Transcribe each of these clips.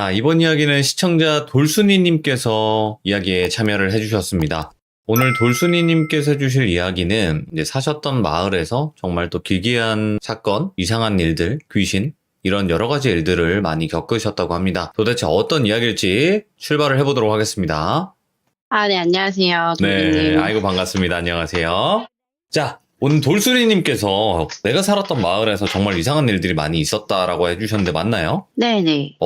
이번 이야기는 시청자 돌순이님께서 이야기에 참여를 해주셨습니다. 오늘 돌순이님께서 해주실 이야기는 이제 사셨던 마을에서 정말 또 기괴한 사건, 이상한 일들, 귀신, 이런 여러 가지 일들을 많이 겪으셨다고 합니다. 도대체 어떤 이야기일지 출발을 해보도록 하겠습니다. 네, 안녕하세요. 네, 돌비님. 아이고 반갑습니다. 안녕하세요. 자, 오늘 돌순이님께서 내가 살았던 마을에서 정말 이상한 일들이 많이 있었다라고 해주셨는데 맞나요? 네네.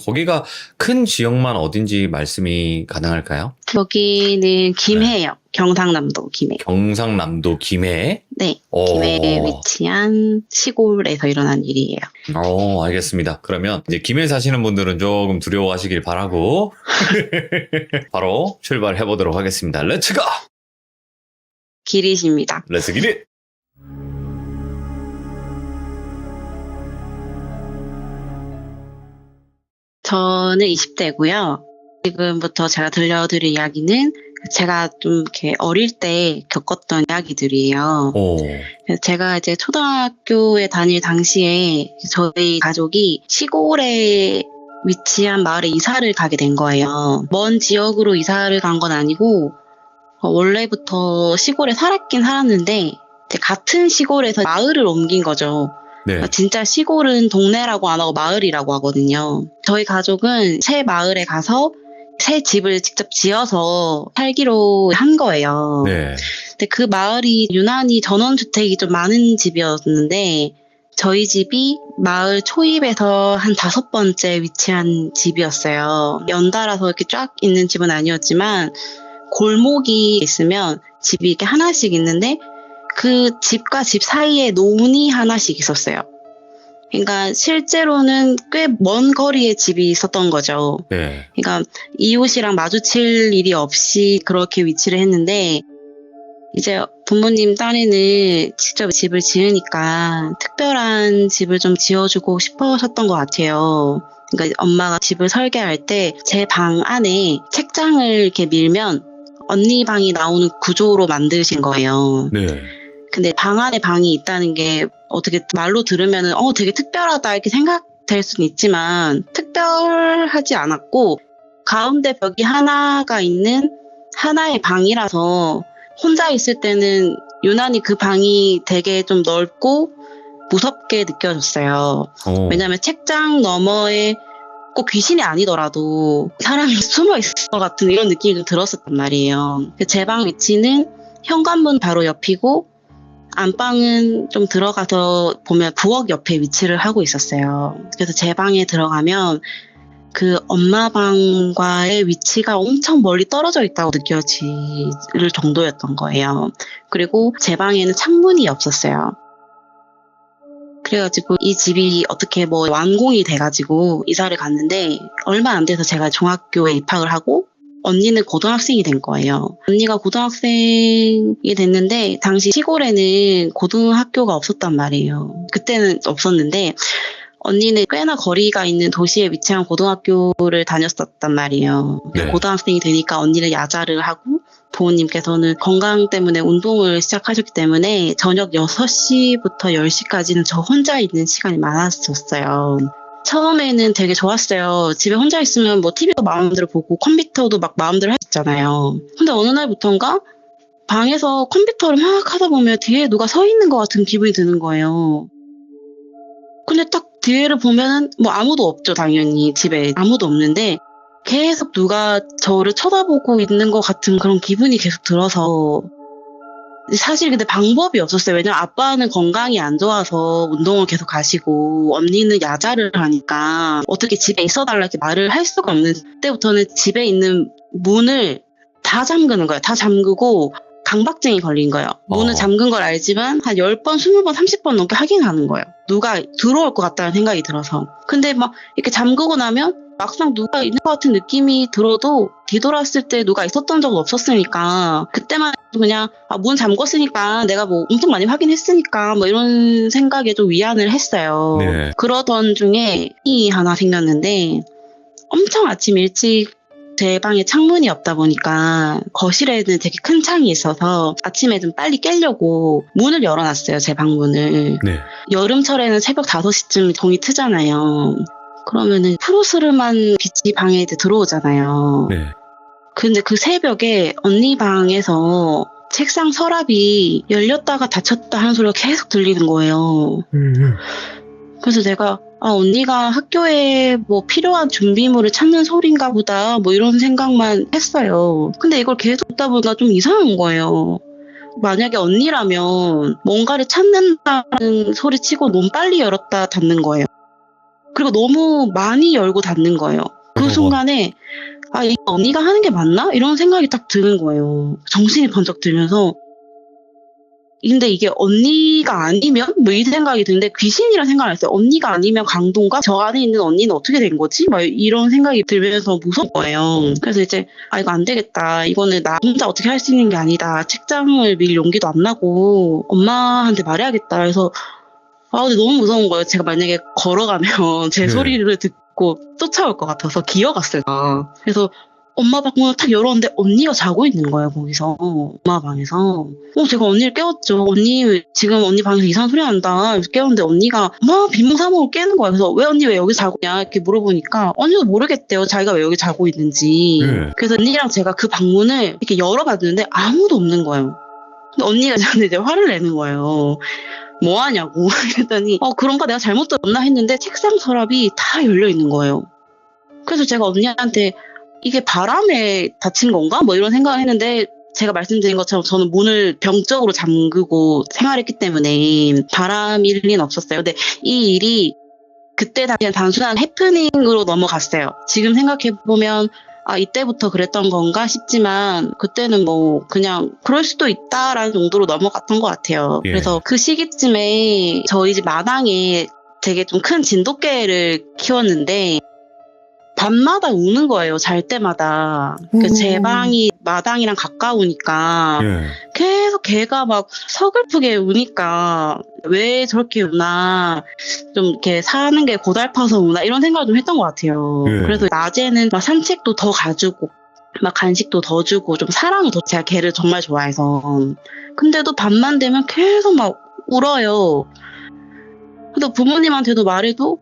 거기가 큰 지역만 어딘지 말씀이 가능할까요? 여기는 김해요. 경상남도 김해. 경상남도 김해. 네. 김해에 위치한 시골에서 일어난 일이에요. 알겠습니다. 그러면 이제 김해 사시는 분들은 조금 두려워하시길 바라고 바로 출발해 보도록 하겠습니다. 렛츠고! 길이십니다. 렛츠 기릿! 저는 20대고요. 지금부터 제가 들려드릴 이야기는 제가 좀 이렇게 어릴 때 겪었던 이야기들이에요. 그래서 제가 이제 초등학교에 다닐 당시에 저희 가족이 시골에 위치한 마을에 이사를 가게 된 거예요. 먼 지역으로 이사를 간 건 아니고 원래부터 시골에 살았긴 살았는데 이제 같은 시골에서 마을을 옮긴 거죠. 네. 진짜 시골은 동네라고 안 하고 마을이라고 하거든요. 저희 가족은 새 마을에 가서 새 집을 직접 지어서 살기로 한 거예요. 네. 근데 그 마을이 유난히 전원주택이 좀 많은 집이었는데 저희 집이 마을 초입에서 한 5번째 위치한 집이었어요. 연달아서 이렇게 쫙 있는 집은 아니었지만 골목이 있으면 집이 이렇게 하나씩 있는데 그 집과 집 사이에 논이 하나씩 있었어요. 그러니까 실제로는 꽤 먼 거리에 집이 있었던 거죠. 네. 그러니까 이웃이랑 마주칠 일이 없이 그렇게 위치를 했는데 이제 부모님 딴에는 직접 집을 지으니까 특별한 집을 좀 지어주고 싶으셨던 것 같아요. 그러니까 엄마가 집을 설계할 때 제 방 안에 책장을 이렇게 밀면 언니 방이 나오는 구조로 만드신 거예요. 네. 근데 방 안에 방이 있다는 게 어떻게 말로 들으면은 되게 특별하다 이렇게 생각될 수는 있지만 특별하지 않았고 가운데 벽이 하나가 있는 하나의 방이라서 혼자 있을 때는 유난히 그 방이 되게 좀 넓고 무섭게 느껴졌어요. 왜냐하면 책장 너머에 꼭 귀신이 아니더라도 사람이 숨어 있을 것 같은 이런 느낌이 좀 들었었단 말이에요. 제 방 위치는 현관문 바로 옆이고 안방은 좀 들어가서 보면 부엌 옆에 위치를 하고 있었어요. 그래서 제 방에 들어가면 그 엄마 방과의 위치가 엄청 멀리 떨어져 있다고 느껴질 정도였던 거예요. 그리고 제 방에는 창문이 없었어요. 그래가지고 이 집이 어떻게 완공이 돼가지고 이사를 갔는데 얼마 안 돼서 제가 중학교에 입학을 하고 언니는 고등학생이 된 거예요. 언니가 고등학생이 됐는데 당시 시골에는 고등학교가 없었단 말이에요. 그때는 없었는데 언니는 꽤나 거리가 있는 도시에 위치한 고등학교를 다녔었단 말이에요. 네. 고등학생이 되니까 언니는 야자를 하고 부모님께서는 건강 때문에 운동을 시작하셨기 때문에 저녁 6시부터 10시까지는 저 혼자 있는 시간이 많았었어요. 처음에는 되게 좋았어요. 집에 혼자 있으면 TV도 마음대로 보고 컴퓨터도 막 마음대로 할 수 있잖아요. 근데 어느 날부터인가 방에서 컴퓨터를 막 하다 보면 뒤에 누가 서 있는 것 같은 기분이 드는 거예요. 근데 딱 뒤에를 보면은 아무도 없죠, 당연히. 집에 아무도 없는데 계속 누가 저를 쳐다보고 있는 것 같은 그런 기분이 계속 들어서 사실 근데 방법이 없었어요. 왜냐면 아빠는 건강이 안 좋아서 운동을 계속 가시고 언니는 야자를 하니까 어떻게 집에 있어달라 이렇게 말을 할 수가 없는 때부터는 집에 있는 문을 다 잠그는 거예요. 다 잠그고 강박증이 걸린 거예요. 문을 잠근 걸 알지만 한 10번, 20번, 30번 넘게 확인하는 거예요. 누가 들어올 것 같다는 생각이 들어서. 근데 이렇게 잠그고 나면 막상 누가 있는 것 같은 느낌이 들어도 뒤돌았을 때 누가 있었던 적은 없었으니까 그때만 그냥 문 잠궜으니까 내가 엄청 많이 확인했으니까 이런 생각에 좀 위안을 했어요. 네. 그러던 중에 이 하나 생겼는데 엄청 아침 일찍 제 방에 창문이 없다 보니까 거실에는 되게 큰 창이 있어서 아침에 좀 빨리 깨려고 문을 열어놨어요. 제 방문을. 네. 여름철에는 새벽 5시쯤 동이 트잖아요. 그러면은 푸르스름한 빛이 방에 이제 들어오잖아요. 네. 근데 그 새벽에 언니 방에서 책상 서랍이 열렸다가 닫혔다 하는 소리가 계속 들리는 거예요. 그래서 내가 언니가 학교에 뭐 필요한 준비물을 찾는 소린가 보다 뭐 이런 생각만 했어요. 근데 이걸 계속 듣다 보니까 좀 이상한 거예요. 만약에 언니라면 뭔가를 찾는다는 소리 치고 너무 빨리 열었다 닫는 거예요. 그리고 너무 많이 열고 닫는 거예요. 그 순간에 이거 언니가 하는 게 맞나? 이런 생각이 딱 드는 거예요. 정신이 번쩍 들면서. 근데 이게 언니가 아니면? 뭐 이 생각이 드는데 귀신이라 생각을 했어요. 언니가 아니면 강도인가? 저 안에 있는 언니는 어떻게 된 거지? 막 이런 생각이 들면서 무서운 거예요. 그래서 이제 이거 안 되겠다. 이거는 나 혼자 어떻게 할 수 있는 게 아니다. 책장을 밀 용기도 안 나고 엄마한테 말해야겠다. 그래서 근데 너무 무서운 거예요. 제가 만약에 걸어가면 제 소리를 듣고 쫓아올 것 같아서 기어갔을까. 그래서 엄마 방문을 탁 열었는데 언니가 자고 있는 거예요, 거기서. 엄마 방에서. 제가 언니를 깨웠죠. 지금 언니 방에서 이상한 소리 난다. 깨웠는데 언니가 막 비몽사몽을 깨는 거예요. 그래서 왜 언니 왜 여기 자고 있냐? 이렇게 물어보니까 언니도 모르겠대요. 자기가 왜 여기 자고 있는지. 그래서 언니랑 제가 그 방문을 이렇게 열어봤는데 아무도 없는 거예요. 근데 언니가 저한테 이제 화를 내는 거예요. 뭐 하냐고. 그랬더니 그런가 내가 잘못 들었나 했는데 책상 서랍이 다 열려 있는 거예요. 그래서 제가 언니한테 이게 바람에 닫힌 건가? 뭐 이런 생각을 했는데 제가 말씀드린 것처럼 저는 문을 병적으로 잠그고 생활했기 때문에 바람일 리는 없었어요. 근데 이 일이 그때 그냥 단순한 해프닝으로 넘어갔어요. 지금 생각해보면 이때부터 그랬던 건가 싶지만 그때는 뭐 그냥 그럴 수도 있다라는 정도로 넘어갔던 것 같아요. 그래서 그 시기쯤에 저희 집 마당에 되게 좀 큰 진돗개를 키웠는데 밤마다 우는 거예요. 잘 때마다. 제 방이 마당이랑 가까우니까 계속 걔가 막 서글프게 우니까 왜 저렇게 우나, 좀 이렇게 사는 게 고달파서 우나 이런 생각을 좀 했던 것 같아요. 그래서 낮에는 막 산책도 더 가주고 막 간식도 더 주고 좀 사랑을 더, 제가 걔를 정말 좋아해서. 근데도 밤만 되면 계속 막 울어요. 근데 부모님한테도 말해도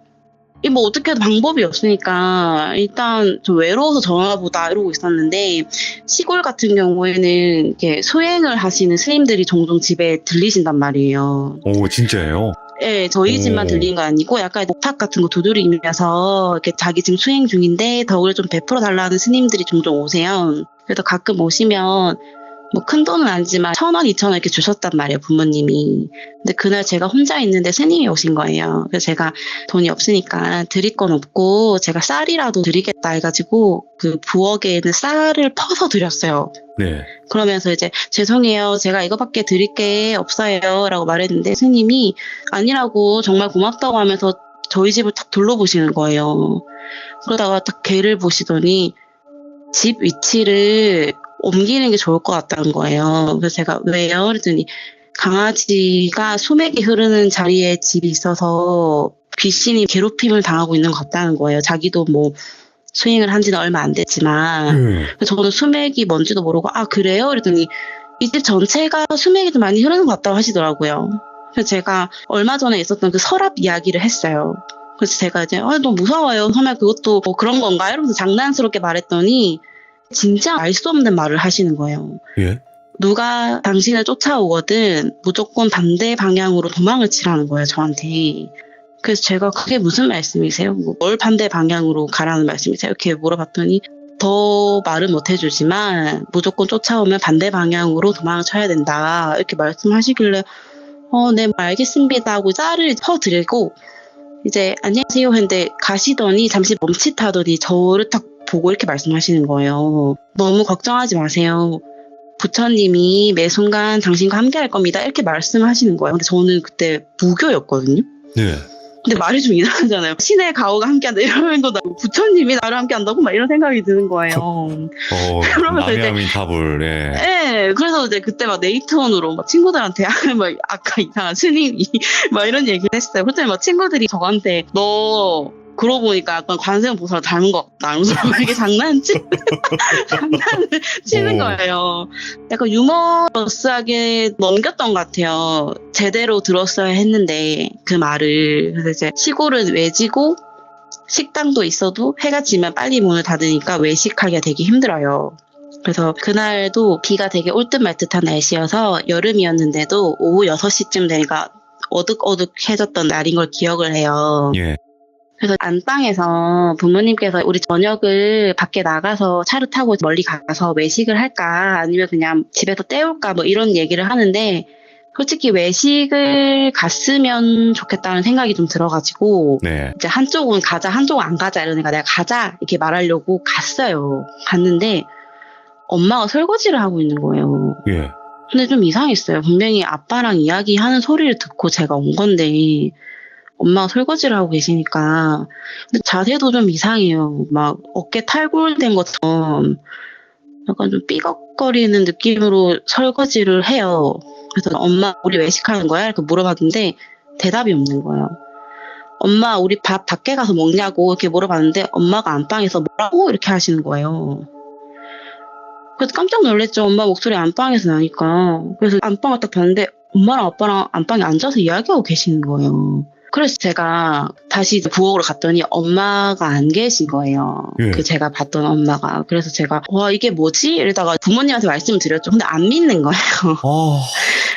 뭐 어떻게 해도 방법이 없으니까 일단 좀 외로워서 전화 보다 이러고 있었는데, 시골 같은 경우에는 이렇게 수행을 하시는 스님들이 종종 집에 들리신단 말이에요. 오, 진짜예요? 네, 저희 집만 들리는 거 아니고 약간 목탁 같은 거 두드리면서 이렇게 자기 지금 수행 중인데 덕을 좀 베풀어 달라는 스님들이 종종 오세요. 그래서 가끔 오시면 뭐 큰 돈은 아니지만 1,000원, 2,000원 이렇게 주셨단 말이에요, 부모님이. 근데 그날 제가 혼자 있는데 스님이 오신 거예요. 그래서 제가 돈이 없으니까 드릴 건 없고 제가 쌀이라도 드리겠다 해가지고 그 부엌에는 쌀을 퍼서 드렸어요. 네. 그러면서 이제 죄송해요, 제가 이거밖에 드릴 게 없어요 라고 말했는데 스님이 아니라고 정말 고맙다고 하면서 저희 집을 딱 둘러보시는 거예요. 그러다가 딱 걔를 보시더니 집 위치를 옮기는 게 좋을 것 같다는 거예요. 그래서 제가 왜요? 그랬더니 강아지가 수맥이 흐르는 자리에 집이 있어서 귀신이 괴롭힘을 당하고 있는 것 같다는 거예요. 자기도 뭐 수행을 한 지는 얼마 안 됐지만. 저는 수맥이 뭔지도 모르고 그래요? 그랬더니 이 집 전체가 수맥이 좀 많이 흐르는 것 같다고 하시더라고요. 그래서 제가 얼마 전에 있었던 그 서랍 이야기를 했어요. 그래서 제가 이제 너무 무서워요. 하면 그것도 뭐 그런 건가요? 이러면서 장난스럽게 말했더니 진짜 알 수 없는 말을 하시는 거예요. 예? 누가 당신을 쫓아오거든 무조건 반대 방향으로 도망을 치라는 거예요, 저한테. 그래서 제가 그게 무슨 말씀이세요? 뭘 반대 방향으로 가라는 말씀이세요? 이렇게 물어봤더니 더 말은 못 해주지만 무조건 쫓아오면 반대 방향으로 도망을 쳐야 된다 이렇게 말씀하시길래 네, 알겠습니다 하고 쌀을 퍼드리고 이제 안녕하세요 했는데 가시더니 잠시 멈칫하더니 저를 딱 보고 이렇게 말씀하시는 거예요. 너무 걱정하지 마세요. 부처님이 매 순간 당신과 함께 할 겁니다. 이렇게 말씀하시는 거예요. 근데 저는 그때 무교였거든요. 네. 근데 말이 좀 이상하잖아요. 신의 가호가 함께한다 이러면 또 부처님이 나를 함께한다고 막 이런 생각이 드는 거예요. 그러면서 나미아미타불. 네, 그래서 이제 그때 막 네이트온으로 막 친구들한테 막 아까 이상한 스님이 막 이런 얘기를 했어요. 그랬더니 막 친구들이 저한테 너 그러고 보니까 약간 관세음보살 닮은 것 같다 이러면서 이게 장난을 치는 거예요. 약간 유머러스하게 넘겼던 것 같아요. 제대로 들었어야 했는데 그 말을. 그래서 이제 시골은 외지고 식당도 있어도 해가 지면 빨리 문을 닫으니까 외식하기가 되게 힘들어요. 그래서 그날도 비가 되게 올 듯 말 듯한 날씨여서 여름이었는데도 오후 6시쯤 되니까 어둑어둑해졌던 날인 걸 기억을 해요. 예. 그래서 안방에서 부모님께서 우리 저녁을 밖에 나가서 차를 타고 멀리 가서 외식을 할까 아니면 그냥 집에서 때울까 뭐 이런 얘기를 하는데 솔직히 외식을 갔으면 좋겠다는 생각이 좀 들어가지고 네. 이제 한쪽은 가자 한쪽은 안 가자 이러니까 내가 가자 이렇게 말하려고 갔어요. 갔는데 엄마가 설거지를 하고 있는 거예요. 예. 근데 좀 이상했어요. 분명히 아빠랑 이야기하는 소리를 듣고 제가 온 건데 엄마가 설거지를 하고 계시니까 근데 자세도 좀 이상해요. 막 어깨 탈골된 것처럼 약간 좀 삐걱거리는 느낌으로 설거지를 해요. 그래서 엄마 우리 외식하는 거야? 이렇게 물어봤는데 대답이 없는 거예요. 엄마 우리 밥 밖에 가서 먹냐고 이렇게 물어봤는데 엄마가 안방에서 뭐라고 이렇게 하시는 거예요. 그래서 깜짝 놀랐죠. 엄마 목소리 안방에서 나니까. 그래서 안방을 딱 봤는데 엄마랑 아빠랑 안방에 앉아서 이야기하고 계시는 거예요. 그래서 제가 다시 부엌으로 갔더니 엄마가 안 계신 거예요. 예. 그 제가 봤던 엄마가. 그래서 제가 와 이게 뭐지? 이러다가 부모님한테 말씀을 드렸죠. 근데 안 믿는 거예요. 아,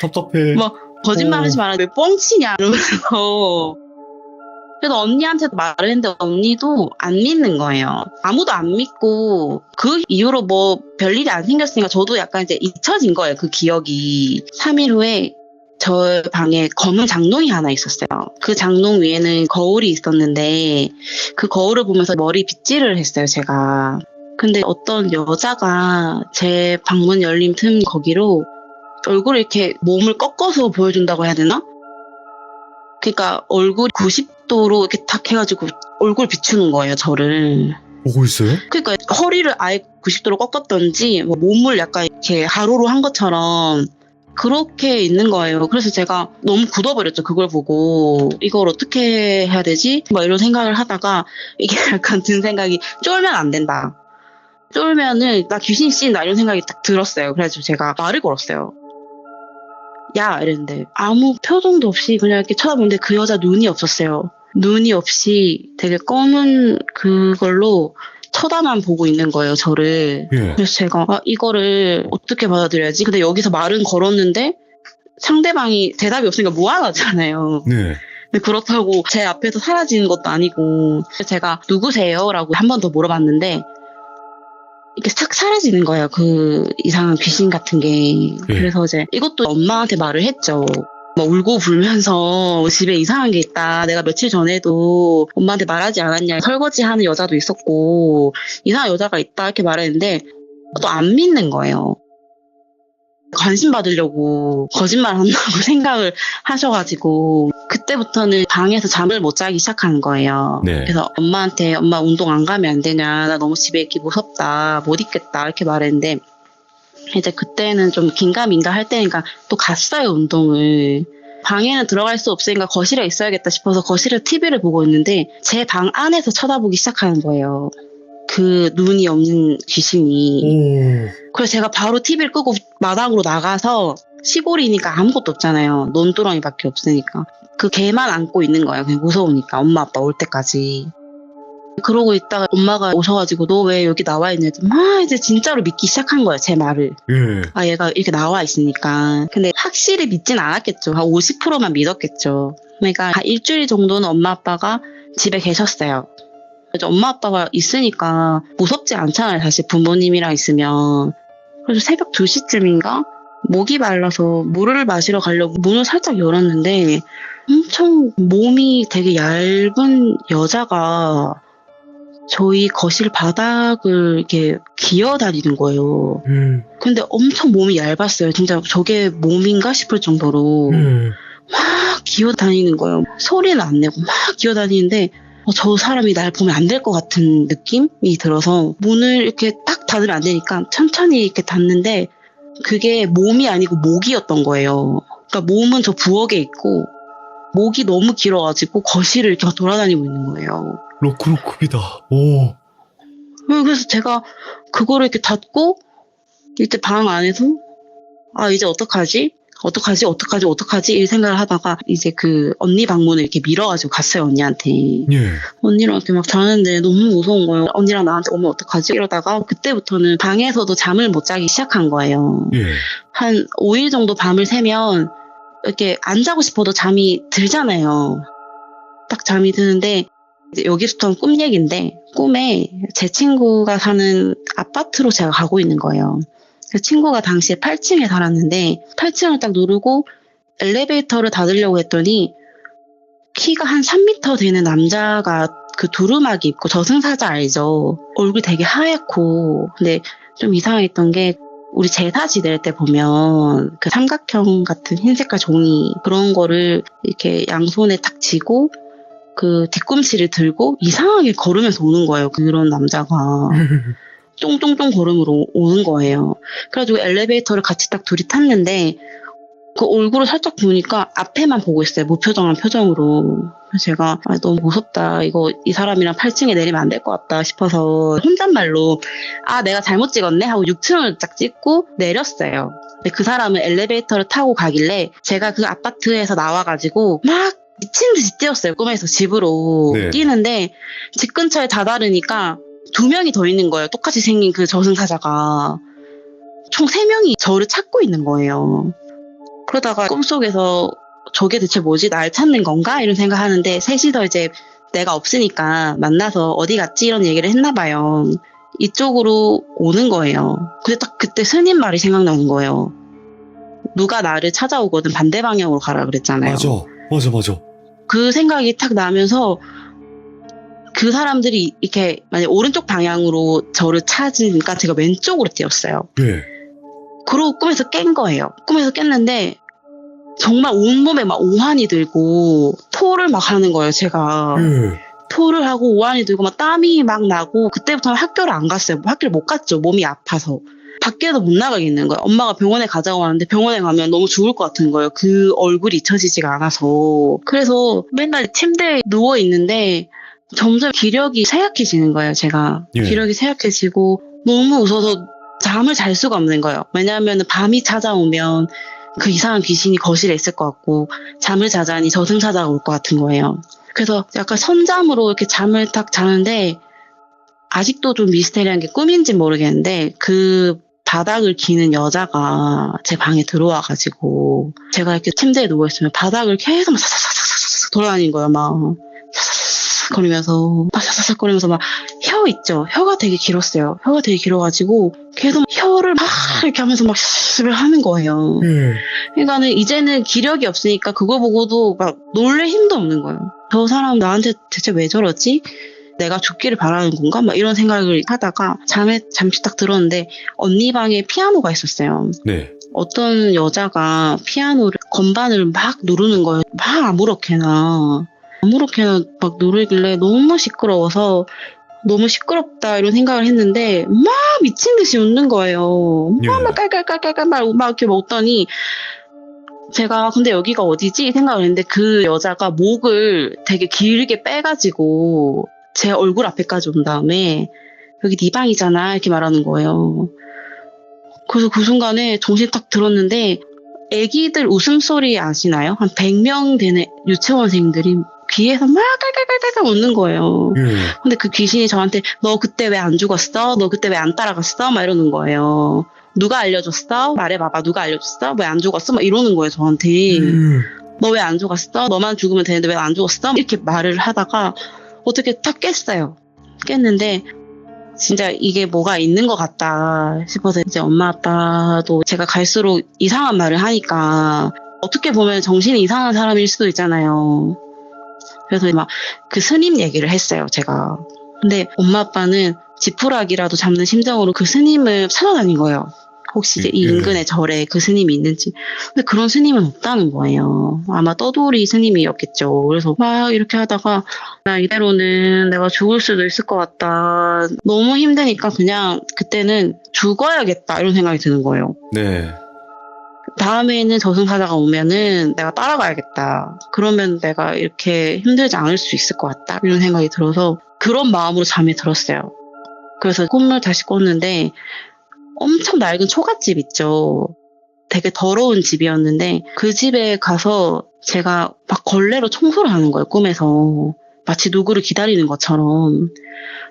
답답해. 뭐 거짓말하지 마라. 왜 뻥치냐 이러면서. 그래서 언니한테도 말을 했는데 언니도 안 믿는 거예요. 아무도 안 믿고 그 이후로 뭐 별일이 안 생겼으니까 저도 약간 이제 잊혀진 거예요. 그 기억이. 3일 후에 저 방에 검은 장롱이 하나 있었어요. 그 장롱 위에는 거울이 있었는데 그 거울을 보면서 머리 빗질을 했어요, 제가. 근데 어떤 여자가 제 방문 열린 틈 거기로 얼굴을 이렇게 몸을 꺾어서 보여준다고 해야 되나? 그러니까 얼굴 90도로 이렇게 탁 해가지고 얼굴 비추는 거예요, 저를. 보고 있어요? 그러니까 허리를 아예 90도로 꺾었던지 뭐 몸을 약간 이렇게 가로로 한 것처럼 그렇게 있는 거예요. 그래서 제가 너무 굳어버렸죠. 그걸 보고 이걸 어떻게 해야 되지? 막 이런 생각을 하다가 이게 약간 든 생각이 쫄면 안 된다. 쫄면은 나 귀신 씌인다 이런 생각이 딱 들었어요. 그래서 제가 말을 걸었어요. 야 이랬는데 아무 표정도 없이 그냥 이렇게 쳐다보는데 그 여자 눈이 없었어요. 눈이 없이 되게 검은 그걸로 쳐다만 보고 있는 거예요, 저를. 예. 그래서 제가 이거를 어떻게 받아들여야지? 근데 여기서 말은 걸었는데 상대방이 대답이 없으니까 무안하잖아요. 네. 근데 그렇다고 제 앞에서 사라지는 것도 아니고 그래서 제가 누구세요? 라고 한 번 더 물어봤는데 이렇게 싹 사라지는 거예요. 그 이상한 귀신 같은 게. 그래서 이제 이것도 엄마한테 말을 했죠. 막 울고 불면서 집에 이상한 게 있다. 내가 며칠 전에도 엄마한테 말하지 않았냐. 설거지하는 여자도 있었고 이상한 여자가 있다 이렇게 말했는데 또 안 믿는 거예요. 관심 받으려고 거짓말 한다고 생각을 하셔가지고 그때부터는 방에서 잠을 못 자기 시작하는 거예요. 네. 그래서 엄마한테 엄마 운동 안 가면 안 되냐. 나 너무 집에 있기 무섭다. 못 있겠다. 이렇게 말했는데 이제 그때는 좀 긴가민가 할 때니까 또 갔어요, 운동을. 방에는 들어갈 수 없으니까 거실에 있어야겠다 싶어서 거실에 TV를 보고 있는데 제 방 안에서 쳐다보기 시작하는 거예요. 그 눈이 없는 귀신이. 오. 그래서 제가 바로 TV를 끄고 마당으로 나가서 시골이니까 아무것도 없잖아요. 논두렁이밖에 없으니까. 그 개만 안고 있는 거예요. 그냥 무서우니까 엄마 아빠 올 때까지. 그러고 있다가 엄마가 오셔가지고 너 왜 여기 나와 있냐 했더니 막 이제 진짜로 믿기 시작한 거예요, 제 말을. 예. 얘가 이렇게 나와 있으니까. 근데 확실히 믿진 않았겠죠. 한 50%만 믿었겠죠. 그러니까 한 일주일 정도는 엄마 아빠가 집에 계셨어요. 그래서 엄마 아빠가 있으니까 무섭지 않잖아요, 사실 부모님이랑 있으면. 그래서 새벽 2시쯤인가 목이 말라서 물을 마시러 가려고 문을 살짝 열었는데 엄청 몸이 되게 얇은 여자가 저희 거실 바닥을 이렇게 기어다니는 거예요. 근데 엄청 몸이 얇았어요. 진짜 저게 몸인가 싶을 정도로 막 기어다니는 거예요. 소리는 안 내고 막 기어다니는데 저 사람이 날 보면 안 될 것 같은 느낌이 들어서 문을 이렇게 딱 닫으면 안 되니까 천천히 이렇게 닫는데 그게 몸이 아니고 목이었던 거예요. 그러니까 몸은 저 부엌에 있고 목이 너무 길어가지고 거실을 이렇게 돌아다니고 있는 거예요. 로크로크비다. 오. 그래서 제가 그거를 이렇게 닫고 이제 방 안에서 이제 어떡하지? 어떡하지 이 생각을 하다가 이제 그 언니 방문을 이렇게 밀어가지고 갔어요, 언니한테. 예. 언니랑 이렇게 막 자는데 너무 무서운 거예요. 언니랑 나한테 오면 어떡하지 이러다가 그때부터는 방에서도 잠을 못 자기 시작한 거예요. 예. 한 5일 정도 밤을 새면 이렇게 안 자고 싶어도 잠이 들잖아요. 딱 잠이 드는데 이제 여기부터는 꿈 얘기인데 꿈에 제 친구가 사는 아파트로 제가 가고 있는 거예요. 그 친구가 당시에 8층에 살았는데 8층을 딱 누르고 엘리베이터를 닫으려고 했더니 키가 한 3m 되는 남자가 그 두루마기 입고 저승사자 알죠? 얼굴이 되게 하얗고 근데 좀 이상했던 게 우리 제사 지낼 때 보면 그 삼각형 같은 흰색깔 종이 그런 거를 이렇게 양손에 탁 쥐고 그 뒤꿈치를 들고 이상하게 걸으면서 오는 거예요. 그런 남자가. 쫑쫑쫑 걸음으로 오는 거예요. 그래가지고 엘리베이터를 같이 딱 둘이 탔는데 그 얼굴을 살짝 보니까 앞에만 보고 있어요. 무표정한 표정으로. 그래서 제가 너무 무섭다. 이 사람이랑 8층에 내리면 안 될 것 같다 싶어서 혼잣말로 내가 잘못 찍었네 하고 6층을 딱 찍고 내렸어요. 근데 그 사람은 엘리베이터를 타고 가길래 제가 그 아파트에서 나와가지고 막 미친 듯이 뛰었어요. 꿈에서 집으로 네. 뛰는데 집 근처에 다다르니까 2명이 더 있는 거예요. 똑같이 생긴 그 저승사자가. 총 3명이 저를 찾고 있는 거예요. 그러다가 꿈속에서 저게 대체 뭐지? 날 찾는 건가? 이런 생각하는데 셋이서 이제 내가 없으니까 만나서 어디 갔지? 이런 얘기를 했나 봐요. 이쪽으로 오는 거예요. 근데 딱 그때 스님 말이 생각나는 거예요. 누가 나를 찾아오거든 반대 방향으로 가라 그랬잖아요. 맞아. 그 생각이 탁 나면서 그 사람들이 이렇게 만약 오른쪽 방향으로 저를 찾으니까 제가 왼쪽으로 뛰었어요. 예. 그러고 꿈에서 깬 거예요. 꿈에서 깼는데 정말 온몸에 막 오한이 들고 토를 막 하는 거예요, 제가. 예. 토를 하고 오한이 들고 막 땀이 막 나고 그때부터는 학교를 안 갔어요. 학교를 못 갔죠. 몸이 아파서. 밖에도 못 나가겠는 거예요. 엄마가 병원에 가자고 하는데 병원에 가면 너무 죽을 것 같은 거예요. 그 얼굴이 잊혀지지가 않아서. 그래서 맨날 침대에 누워 있는데 점점 기력이 쇠약해지는 거예요, 제가. 예. 기력이 쇠약해지고 너무 웃어서 잠을 잘 수가 없는 거예요. 왜냐하면 밤이 찾아오면 그 이상한 귀신이 거실에 있을 것 같고 잠을 자자니 저승사자가 올 것 같은 거예요. 그래서 약간 선잠으로 이렇게 잠을 딱 자는데 아직도 좀 미스테리한 게 꿈인지 모르겠는데 그 바닥을 기는 여자가 제 방에 들어와가지고 제가 이렇게 침대에 누워있으면 바닥을 계속 막 사사사사사사 돌아다니는 거예요. 막 거리면서 사사사사 거리면서 막 혀 있죠. 혀가 되게 길었어요. 혀가 되게 길어가지고 계속 혀를 막 이렇게 하면서 막 하는 거예요. 그러니까는 이제는 기력이 없으니까 그거 보고도 막 놀랄 힘도 없는 거예요. 저 사람 나한테 대체 왜 저러지? 내가 죽기를 바라는 건가? 막 이런 생각을 하다가 잠에 잠시 딱 들었는데 언니 방에 피아노가 있었어요. 네. 어떤 여자가 피아노를 건반을 막 누르는 거예요. 막 아무렇게나 막 누르길래 너무 시끄러워서 너무 시끄럽다 이런 생각을 했는데 막 미친 듯이 웃는 거예요. 막 깔깔깔깔깔 막 이렇게 웃더니 제가 근데 여기가 어디지 생각을 했는데 그 여자가 목을 되게 길게 빼가지고 제 얼굴 앞에까지 온 다음에 여기 네 방이잖아 이렇게 말하는 거예요. 그래서 그 순간에 정신 딱 들었는데 애기들 웃음소리 아시나요? 한 100명 되는 유치원생들이 귀에서 막 깔깔깔깔 웃는 거예요. 근데 그 귀신이 저한테 너 그때 왜 안 죽었어? 너 그때 왜 안 따라갔어? 막 이러는 거예요. 누가 알려줬어? 말해봐봐. 누가 알려줬어? 왜 안 죽었어? 막 이러는 거예요, 저한테. 너 왜 안 죽었어? 너만 죽으면 되는데 왜 안 죽었어? 이렇게 말을 하다가 어떻게 딱 깼어요. 깼는데 진짜 이게 뭐가 있는 것 같다 싶어서 이제 엄마 아빠도 제가 갈수록 이상한 말을 하니까 어떻게 보면 정신이 이상한 사람일 수도 있잖아요. 그래서 막 그 스님 얘기를 했어요, 제가. 근데 엄마 아빠는 지푸라기라도 잡는 심정으로 그 스님을 찾아다닌 거예요. 혹시 이제 이 인근에 절에 그 스님이 있는지. 근데 그런 스님은 없다는 거예요. 아마 떠돌이 스님이었겠죠. 그래서 막 이렇게 하다가 나 이대로는 내가 죽을 수도 있을 것 같다. 너무 힘드니까 그냥 그때는 죽어야겠다 이런 생각이 드는 거예요. 네. 다음에는 저승사자가 오면은 내가 따라가야겠다. 그러면 내가 이렇게 힘들지 않을 수 있을 것 같다. 이런 생각이 들어서 그런 마음으로 잠이 들었어요. 그래서 꿈을 다시 꿨는데 엄청 낡은 초가집 있죠. 되게 더러운 집이었는데 그 집에 가서 제가 막 걸레로 청소를 하는 거예요, 꿈에서. 마치 누구를 기다리는 것처럼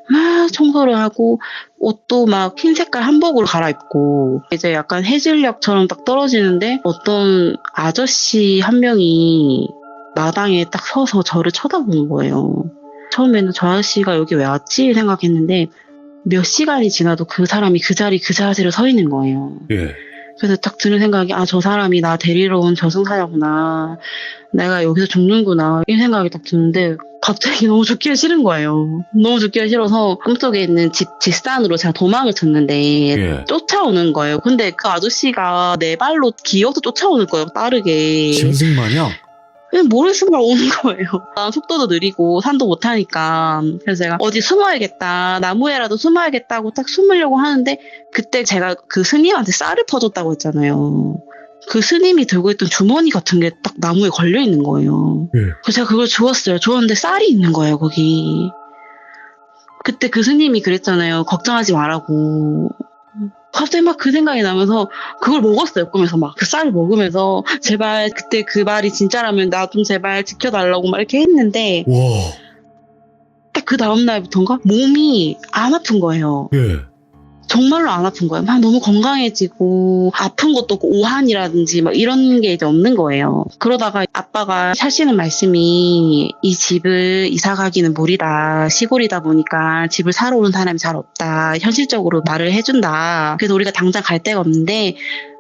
막 청소를 하고 옷도 막 흰 색깔 한복으로 갈아입고 이제 약간 해질녘처럼 딱 떨어지는데 어떤 아저씨 한 명이 마당에 딱 서서 저를 쳐다보는 거예요. 처음에는 저 아저씨가 여기 왜 왔지 생각했는데 몇 시간이 지나도 그 사람이 그 자리 그 자세로 서 있는 거예요. 예. 그래서 딱 드는 생각이 저 사람이 나 데리러 온 저승사자구나. 내가 여기서 죽는구나. 이 생각이 딱 드는데 갑자기 너무 죽기가 싫은 거예요. 너무 죽기가 싫어서 꿈속에 있는 집 뒷산으로 제가 도망을 쳤는데 예. 쫓아오는 거예요. 근데 그 아저씨가 내 발로 기어서 쫓아오는 거예요. 빠르게. 짐승 마냥? 그냥 모래수가 오는 거예요. 난 속도도 느리고 산도 못하니까. 그래서 제가 어디 숨어야겠다. 나무에라도 숨어야겠다고 딱 숨으려고 하는데 그때 제가 그 스님한테 쌀을 퍼줬다고 했잖아요. 그 스님이 들고 있던 주머니 같은 게 딱 나무에 걸려 있는 거예요. 예. 그래서 제가 그걸 주웠어요. 주웠는데 쌀이 있는 거예요, 거기. 그때 그 스님이 그랬잖아요. 걱정하지 말라고. 갑자기 막 그 생각이 나면서 그걸 먹었어요, 꿈에서 막. 그 쌀을 먹으면서 제발 그때 그 말이 진짜라면 나 좀 제발 지켜달라고 막 이렇게 했는데 와. 딱 그 다음날부터인가 몸이 안 아픈 거예요. 예. 정말로 안 아픈 거예요. 막 너무 건강해지고 아픈 것도 없고 오한이라든지 막 이런 게 이제 없는 거예요. 그러다가 아빠가 하시는 말씀이 이 집을 이사 가기는 무리다. 시골이다 보니까 집을 사러 오는 사람이 잘 없다. 현실적으로 말을 해준다. 그래서 우리가 당장 갈 데가 없는데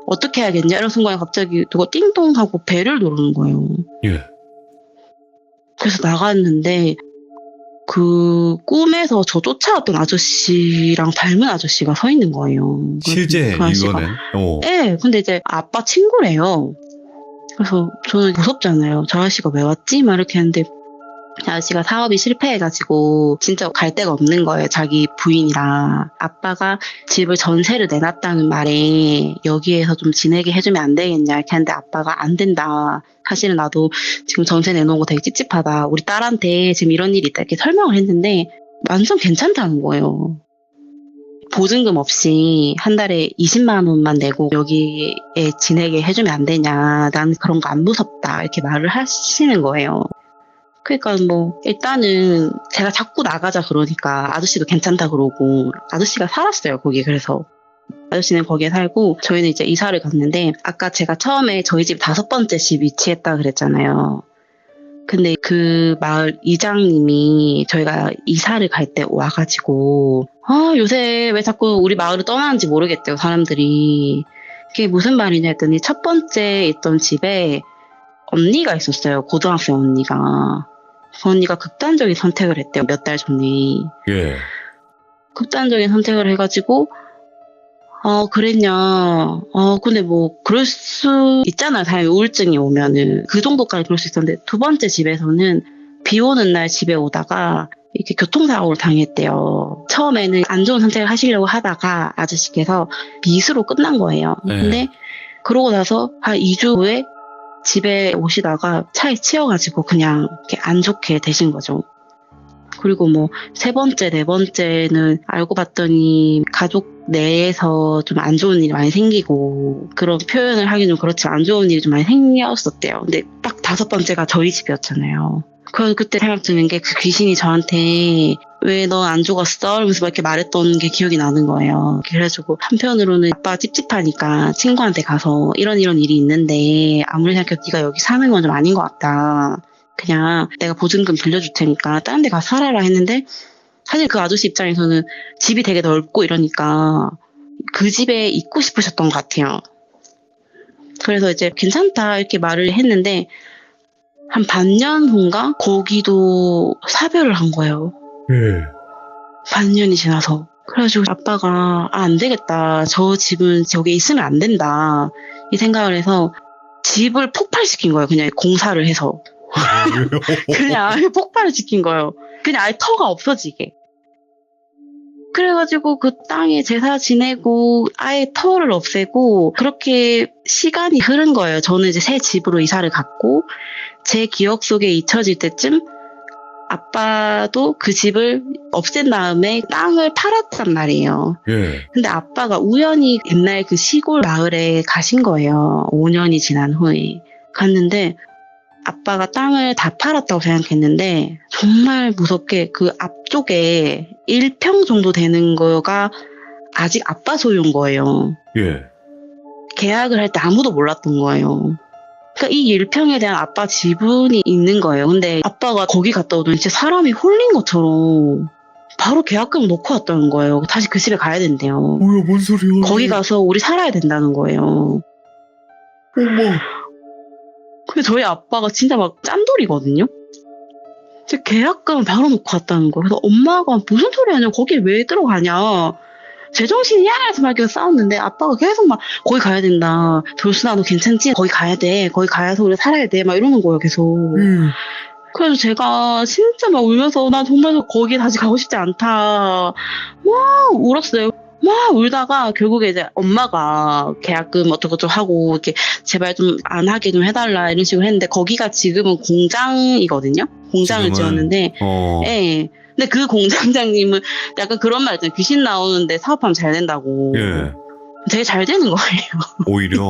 어떻게 해야겠냐 이런 순간에 갑자기 누가 띵동 하고 배를 누르는 거예요. 예. 그래서 나갔는데 그 꿈에서 저 쫓아왔던 아저씨랑 닮은 아저씨가 서 있는 거예요. 실제 그 아저씨가. 이거는? 오. 네, 근데 이제 아빠 친구래요. 그래서 저는 무섭잖아요. 저 아저씨가 왜 왔지? 막 이렇게 했는데 아저씨가 사업이 실패해가지고 진짜 갈 데가 없는 거예요. 자기 부인이랑. 아빠가 집을 전세를 내놨다는 말에 여기에서 좀 지내게 해주면 안 되겠냐 이렇게 하는데 아빠가 안 된다. 사실은 나도 지금 전세 내놓은 거 되게 찝찝하다. 우리 딸한테 지금 이런 일이 있다 이렇게 설명을 했는데 완전 괜찮다는 거예요. 보증금 없이 한 달에 20만 원만 내고 여기에 지내게 해주면 안 되냐. 난 그런 거 안 무섭다. 이렇게 말을 하시는 거예요. 그러니까 뭐 일단은 제가 자꾸 나가자 그러니까 아저씨도 괜찮다 그러고 아저씨가 살았어요 거기. 그래서 아저씨는 거기에 살고 저희는 이제 이사를 갔는데 아까 제가 처음에 저희 집 5번째 집 위치했다 그랬잖아요. 근데 그 마을 이장님이 저희가 이사를 갈 때 와가지고 요새 왜 자꾸 우리 마을을 떠나는지 모르겠대요 사람들이. 그게 무슨 말이냐 했더니 첫 번째 있던 집에 언니가 있었어요. 고등학생 언니가. 그 언니가 극단적인 선택을 했대요. 몇 달 전에. 예. 극단적인 선택을 해가지고 그랬냐. 근데 뭐 그럴 수 있잖아요. 사람이 우울증이 오면은. 그 정도까지 그럴 수 있었는데 두 번째 집에서는 비 오는 날 집에 오다가 이렇게 교통사고를 당했대요. 처음에는 안 좋은 선택을 하시려고 하다가 아저씨께서 미수로 끝난 거예요. 네. 근데 그러고 나서 한 2주 후에 집에 오시다가 차에 치여가지고 그냥 이렇게 안 좋게 되신 거죠. 그리고 뭐 세 번째, 네 번째는 알고 봤더니 가족 내에서 좀 안 좋은 일이 많이 생기고 그런 표현을 하기 좀 그렇지만 안 좋은 일이 좀 많이 생겼었대요. 근데 딱 5번째가 저희 집이었잖아요. 그래서 그때 생각 드는 게 그 귀신이 저한테 왜 너 안 죽었어? 이러면서 막 이렇게 말했던 게 기억이 나는 거예요. 그래가지고 한편으로는 아빠가 찝찝하니까 친구한테 가서 이런 일이 있는데 아무리 생각해도 네가 여기 사는 건 좀 아닌 것 같다. 그냥 내가 보증금 빌려줄 테니까 다른 데 가서 살아라 했는데 사실 그 아저씨 입장에서는 집이 되게 넓고 이러니까 그 집에 있고 싶으셨던 것 같아요. 그래서 이제 괜찮다 이렇게 말을 했는데 한 반년 후인가 거기도 사별을 한 거예요. 예. 반년이 지나서. 그래가지고 아빠가 안 되겠다. 저 집은 저기에 있으면 안 된다. 이 생각을 해서 집을 폭발시킨 거예요. 그냥 공사를 해서. 그냥 아예 폭발을 시킨 거예요. 그냥 아예 터가 없어지게. 그래가지고 그 땅에 제사 지내고 아예 터를 없애고 그렇게 시간이 흐른 거예요. 저는 이제 새 집으로 이사를 갔고 제 기억 속에 잊혀질 때쯤 아빠도 그 집을 없앤 다음에 땅을 팔았단 말이에요. 예. 근데 아빠가 우연히 옛날 그 시골 마을에 가신 거예요. 5년이 지난 후에. 갔는데 아빠가 땅을 다 팔았다고 생각했는데 정말 무섭게 그 앞쪽에 1평 정도 되는 거가 아직 아빠 소유인 거예요. 예. 계약을 할 때 아무도 몰랐던 거예요. 그러니까 이 1평에 대한 아빠 지분이 있는 거예요. 근데 아빠가 거기 갔다 오더니 진짜 사람이 홀린 것처럼 바로 계약금을 놓고 왔다는 거예요. 다시 그 집에 가야 된대요. 뭐야, 뭔 소리야? 거기 가서 우리 살아야 된다는 거예요. 어머. 근데 저희 아빠가 진짜 막 짠돌이거든요. 진짜 계약금을 바로 놓고 왔다는 거예요. 그래서 엄마가 무슨 소리 하냐, 거기 왜 들어가냐, 제정신이야 해서 막 이렇게 싸웠는데 아빠가 계속 막 거기 가야 된다, 돌순아 너 괜찮지, 거기 가야 돼, 거기 가서 우리 살아야 돼 막 이러는 거예요 계속. 그래서 제가 진짜 막 울면서 나 정말 거기 다시 가고 싶지 않다 막 울었어요. 막 울다가 결국에 이제 엄마가 계약금 어쩌고저쩌고 하고 이렇게 제발 좀 안 하게 좀 해달라 이런 식으로 했는데, 거기가 지금은 공장이거든요. 공장을 지금은? 지었는데, 예. 근데 그 공장장님은 약간 그런 말 있잖아요. 귀신 나오는데 사업하면 잘 된다고. 예. 되게 잘 되는 거예요. 오히려.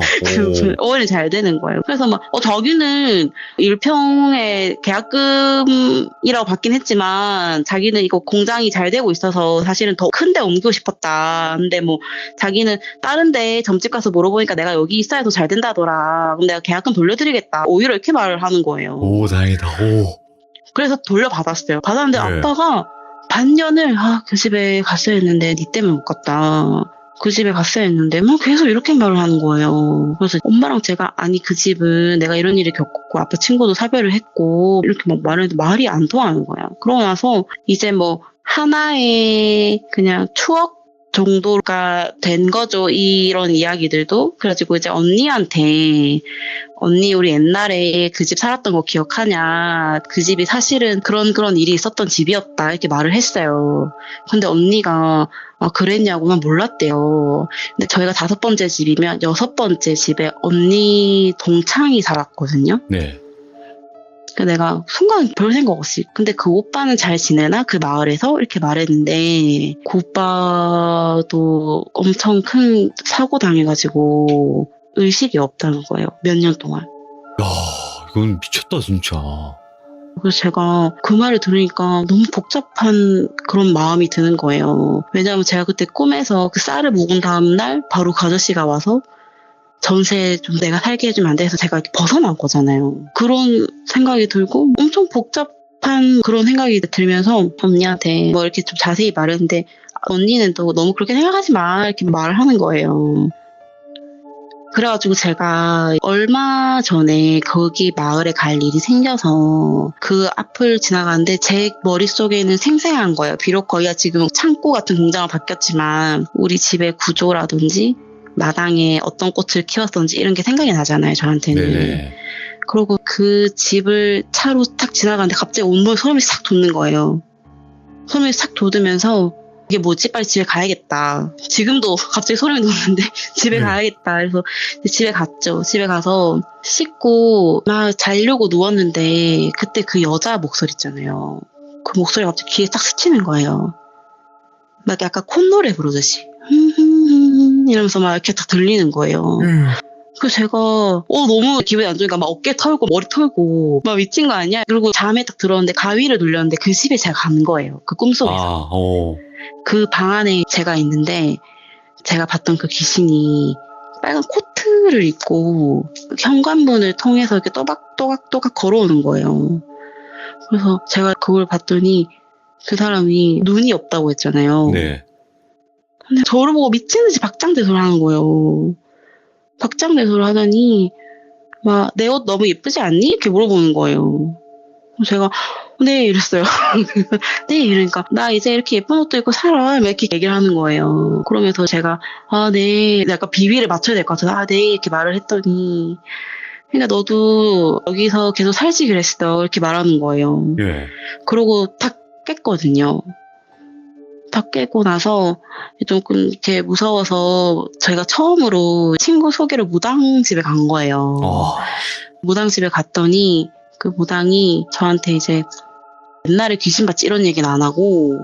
오히려 잘 되는 거예요. 그래서 막, 자기는 1평의 계약금이라고 받긴 했지만, 자기는 이거 공장이 잘 되고 있어서 사실은 더 큰 데 옮기고 싶었다. 근데 뭐, 자기는 다른 데 점집 가서 물어보니까 내가 여기 있어야 더 잘 된다더라. 그럼 내가 계약금 돌려드리겠다. 오히려 이렇게 말을 하는 거예요. 오, 다행이다. 오. 그래서 돌려받았어요. 받았는데 네. 아빠가 반년을, 그 집에 갔어야 했는데, 니 때문에 못 갔다. 그 집에 갔어야 했는데 막 계속 이렇게 말을 하는 거예요. 그래서 엄마랑 제가, 아니 그 집은 내가 이런 일을 겪었고 아빠 친구도 사별을 했고 이렇게 막 말했는데 말이 안 통하는 거야. 그러고 나서 이제 뭐 하나의 그냥 추억 정도가 된 거죠, 이런 이야기들도. 그래가지고 이제 언니한테, 언니 우리 옛날에 그 집 살았던 거 기억하냐, 그 집이 사실은 그런 일이 있었던 집이었다 이렇게 말을 했어요. 근데 언니가 그랬냐고, 난 몰랐대요. 근데 저희가 5번째 집이면 6번째 집에 언니 동창이 살았거든요. 네. 그래서 내가 순간 별 생각 없이, 근데 그 오빠는 잘 지내나? 그 마을에서? 이렇게 말했는데, 그 오빠도 엄청 큰 사고 당해가지고 의식이 없다는 거예요. 몇 년 동안. 야, 이건 미쳤다, 진짜. 그래서 제가 그 말을 들으니까 너무 복잡한 그런 마음이 드는 거예요. 왜냐하면 제가 그때 꿈에서 그 쌀을 묵은 다음날 바로 그 아저씨가 와서 전세 좀 내가 살게 해주면 안 돼 해서 제가 이렇게 벗어난 거잖아요. 그런 생각이 들고 엄청 복잡한 그런 생각이 들면서 언니한테 뭐 이렇게 좀 자세히 말했는데, 언니는 또 너무 그렇게 생각하지 마 이렇게 말을 하는 거예요. 그래가지고 제가 얼마 전에 거기 마을에 갈 일이 생겨서 그 앞을 지나가는데 제 머릿속에는 생생한 거예요. 비록 거기가 지금 창고 같은 공장으로 바뀌었지만 우리 집의 구조라든지 마당에 어떤 꽃을 키웠던지 이런 게 생각이 나잖아요, 저한테는. 네네. 그리고 그 집을 차로 탁 지나가는데 갑자기 온몸에 소름이 싹 돋는 거예요. 소름이 싹 돋으면서 이게 뭐지? 빨리 집에 가야겠다. 지금도 갑자기 소름이 돋는데 집에 가야겠다. 그래서 집에 갔죠. 집에 가서 씻고 막 자려고 누웠는데 그때 그 여자 목소리 있잖아요. 그 목소리가 갑자기 귀에 딱 스치는 거예요. 막 약간 콧노래 부르듯이 이러면서 막 이렇게 딱 들리는 거예요. 그래서 제가 너무 기분이 안 좋으니까 막 어깨 털고 머리 털고 막 미친 거 아니야? 그리고 잠에 딱 들었는데 가위를 눌렸는데 그 집에 제가 간 거예요. 그 꿈속에서. 그 방 안에 제가 있는데 제가 봤던 그 귀신이 빨간 코트를 입고 현관문을 통해서 이렇게 또각또각 걸어오는 거예요. 그래서 제가 그걸 봤더니 그 사람이 눈이 없다고 했잖아요. 네. 근데 저를 보고 미친 듯이 박장대소를 하는 거예요. 박장대소를 하더니 막 내 옷 너무 예쁘지 않니? 이렇게 물어보는 거예요. 그래서 제가 네 이랬어요. 네 이러니까 나 이제 이렇게 예쁜 옷도 입고 살아 이렇게 얘기를 하는 거예요. 그러면서 제가 네 약간 비위를 맞춰야 될 것 같아서 네 이렇게 말을 했더니, 그러니까 너도 여기서 계속 살지 그랬어 이렇게 말하는 거예요. 예. 그러고 탁 깼거든요. 탁 깨고 나서 조금 이렇게 무서워서 저희가 처음으로 친구 소개로 무당집에 간 거예요. 무당집에 갔더니 그 무당이 저한테 이제 옛날에 귀신 봤지 이런 얘기는 안 하고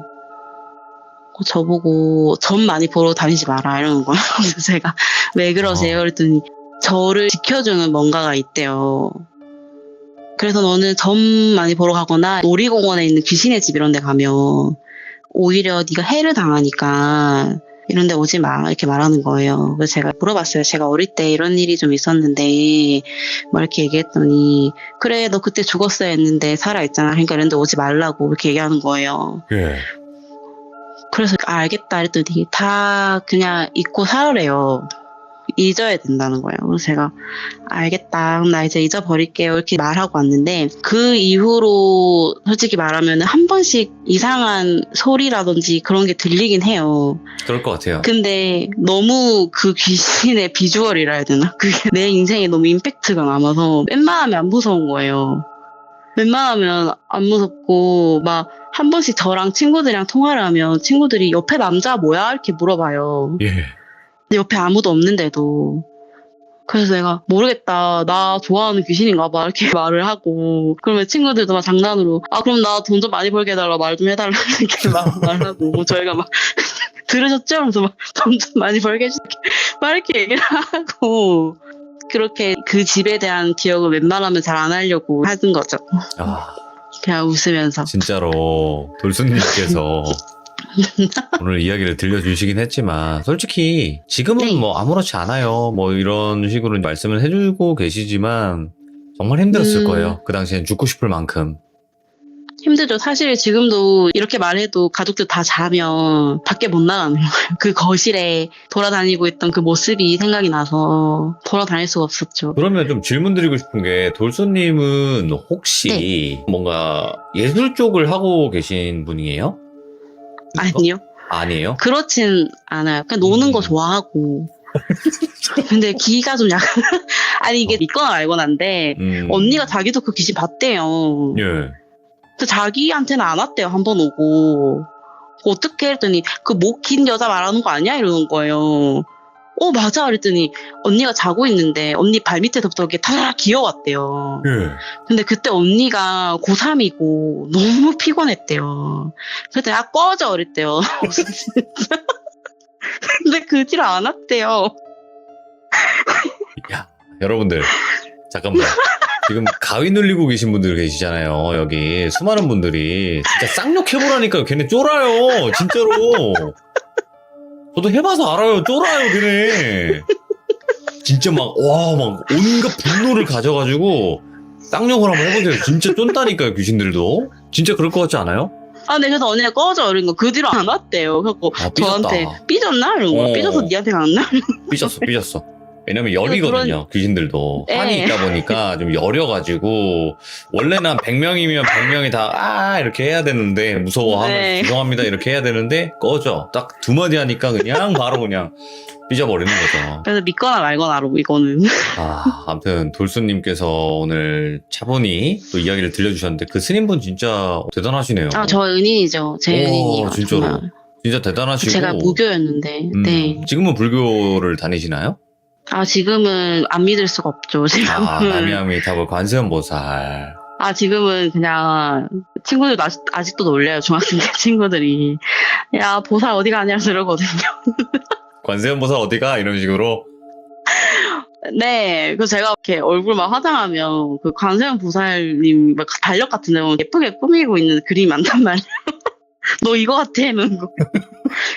저보고 점 많이 보러 다니지 마라 이러는 거예요. 그래서 제가 왜 그러세요? 그랬더니 저를 지켜주는 뭔가가 있대요. 그래서 너는 점 많이 보러 가거나 놀이공원에 있는 귀신의 집 이런 데 가면 오히려 네가 해를 당하니까 이런 데 오지 마 이렇게 말하는 거예요. 그래서 제가 물어봤어요. 제가 어릴 때 이런 일이 좀 있었는데 뭐 이렇게 얘기했더니 그래 너 그때 죽었어야 했는데 살아있잖아. 그러니까 이런 데 오지 말라고 이렇게 얘기하는 거예요. 예. 그래서 알겠다 했더니 다 그냥 잊고 살으래요. 잊어야 된다는 거예요. 그래서 제가 알겠다. 그럼 나 이제 잊어버릴게요. 이렇게 말하고 왔는데 그 이후로 솔직히 말하면 한 번씩 이상한 소리라든지 그런 게 들리긴 해요. 그럴 것 같아요. 근데 너무 그 귀신의 비주얼이라 해야 되나? 그게 내 인생에 너무 임팩트가 남아서 웬만하면 안 무서운 거예요. 웬만하면 안 무섭고 막 한 번씩 저랑 친구들이랑 통화를 하면 친구들이 옆에 남자 뭐야? 이렇게 물어봐요. 예. 근데 옆에 아무도 없는데도. 그래서 내가 모르겠다. 나 좋아하는 귀신인가 봐. 이렇게 말을 하고. 그러면 친구들도 막 장난으로 아 그럼 나 돈 좀 많이 벌게 해달라. 말 좀 해달라. 이렇게 말하고 저희가 막 들으셨죠? 하면서 막 돈 좀 많이 벌게 해줄게. 막 이렇게 얘기를 하고 그렇게 그 집에 대한 기억을 웬만하면 잘 안 하려고 하는 거죠. 아, 그냥 웃으면서. 진짜로 돌수님께서 오늘 이야기를 들려주시긴 했지만 솔직히 지금은 네. 뭐 아무렇지 않아요. 뭐 이런 식으로 말씀을 해주고 계시지만 정말 힘들었을 거예요. 그 당시엔 죽고 싶을 만큼. 힘들죠. 사실 지금도 이렇게 말해도 가족들 다 자면 밖에 못 나가는 거예요. 그 거실에 돌아다니고 있던 그 모습이 생각이 나서 돌아다닐 수가 없었죠. 그러면 좀 질문 드리고 싶은 게 돌수님은 혹시 뭔가 예술 쪽을 하고 계신 분이에요? 아니요. 아니에요? 그렇진 않아요. 그냥 노는 거 좋아하고. 근데 기가 좀 약간 아니 이게 믿거나 말거나인데 언니가 자기도 그 귀신 봤대요. 예. 그래서 자기한테는 안 왔대요. 한 번 오고. 어떻게 했더니 그 목 긴 여자 말하는 거 아니야? 이러는 거예요. 맞아. 그랬더니 언니가 자고 있는데 언니 발밑에서부터 이렇게 타라락 기어왔대요. 예. 근데 그때 언니가 고3이고 너무 피곤했대요. 그랬더니 꺼져 그랬대요. 근데 그 뒤로 안 왔대요. 야, 여러분들 잠깐만. 지금 가위 눌리고 계신 분들 계시잖아요. 여기 수많은 분들이 진짜 쌍욕해보라니까 걔네 쫄아요. 진짜로. 저도 해봐서 알아요. 쫄아요 걔네. 진짜 막 온갖 분노를 가져가지고 쌍욕을 한번 해보세요. 진짜 쫀다니까요 귀신들도. 진짜 그럴 것 같지 않아요? 네, 그래서 언니가 꺼져 이런 거 그 뒤로 안 왔대요. 그래갖고 삐졌다. 저한테 삐졌나? 이런 거 삐져서 니한테 갔나? 삐졌어. 왜냐면 열이거든요. 귀신들도. 한이 네. 있다 보니까 좀 열여가지고 원래는 한 100명이면 100명이 다 이렇게 해야 되는데 무서워하면 네. 죄송합니다 이렇게 해야 되는데 꺼져. 딱 두 마디 하니까 그냥 바로 그냥 삐져버리는 거죠. 그래서 믿거나 말거나로 이거는. 아무튼 돌수님께서 오늘 차분히 또 이야기를 들려주셨는데 그 스님분 진짜 대단하시네요. 저 은인이죠. 제 은인이에요. 진짜로. 정말. 진짜 대단하시고. 제가 무교였는데. 네. 지금은 불교를 다니시나요? 지금은 안 믿을 수가 없죠. 지금은. 남야미타불 관세음보살. 지금은 그냥 친구들도 아직도 놀려요. 중학생 때 친구들이. 야, 보살 어디 가냐 이러거든요. 관세음보살 어디가? 이런 식으로. 네. 그래서 제가 이렇게 얼굴 막 화장하면 그 관세음 보살님 막 달력 같은 데 보면 예쁘게 꾸미고 있는 그림이 많단 말이에요. 너 이거 같아 이러는 거.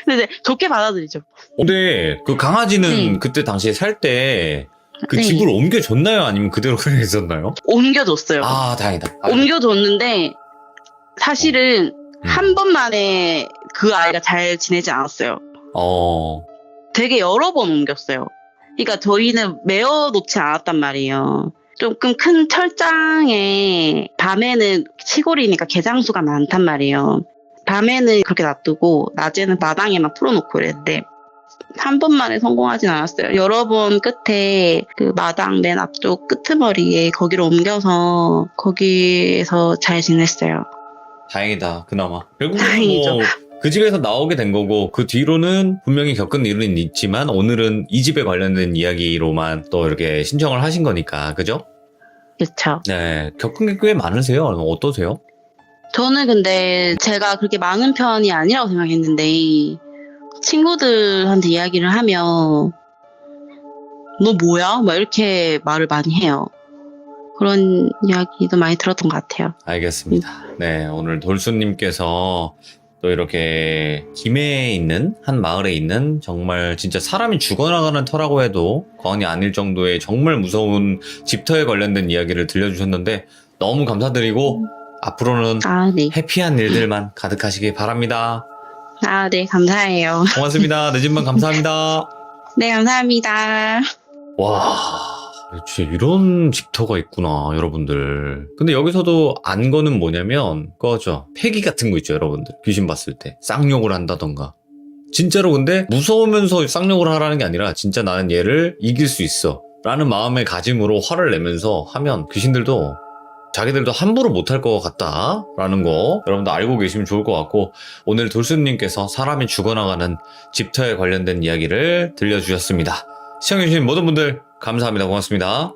근데 좋게 받아들이죠. 근데 그 강아지는 네. 그때 당시에 살 때 그 네. 집을 옮겨줬나요? 아니면 그대로 그냥 있었나요? 옮겨줬어요. 다행이다. 옮겨줬는데 사실은 한 번만에 그 아이가 잘 지내지 않았어요. 되게 여러 번 옮겼어요. 그러니까 저희는 메어놓지 않았단 말이에요. 조금 큰 철장에 밤에는 시골이니까 개장수가 많단 말이에요. 밤에는 그렇게 놔두고 낮에는 마당에만 풀어놓고 그랬는데 한 번만에 성공하진 않았어요. 여러 번 끝에 그 마당 맨 앞쪽 끄트머리에 거기로 옮겨서 거기에서 잘 지냈어요. 다행이다. 그나마. 결국은 다행이죠. 그 집에서 나오게 된 거고 그 뒤로는 분명히 겪은 일은 있지만 오늘은 이 집에 관련된 이야기로만 또 이렇게 신청을 하신 거니까. 그죠? 그렇죠. 네. 겪은 게 꽤 많으세요? 어떠세요? 저는 근데 제가 그렇게 많은 편이 아니라고 생각했는데 친구들한테 이야기를 하면 너 뭐야? 막 이렇게 말을 많이 해요. 그런 이야기도 많이 들었던 것 같아요. 알겠습니다. 네, 오늘 돌수님께서 또 이렇게 김해에 있는 한 마을에 있는 정말 진짜 사람이 죽어나가는 터라고 해도 과언이 아닐 정도의 정말 무서운 집터에 관련된 이야기를 들려주셨는데 너무 감사드리고 앞으로는 아, 네. 해피한 일들만 가득하시길 바랍니다. 아, 네. 감사해요. 고맙습니다. 늦은 밤 감사합니다. 네, 감사합니다. 와, 진짜 이런 집터가 있구나, 여러분들. 근데 여기서도 안 거는 뭐냐면, 그거죠. 폐기 같은 거 있죠, 여러분들. 귀신 봤을 때. 쌍욕을 한다던가. 진짜로 근데 무서우면서 쌍욕을 하라는 게 아니라, 진짜 나는 얘를 이길 수 있어. 라는 마음의 가짐으로 화를 내면서 하면 귀신들도 자기들도 함부로 못할 것 같다 라는 거 여러분도 알고 계시면 좋을 것 같고, 오늘 돌수님께서 사람이 죽어나가는 집터에 관련된 이야기를 들려주셨습니다. 시청해주신 모든 분들 감사합니다. 고맙습니다.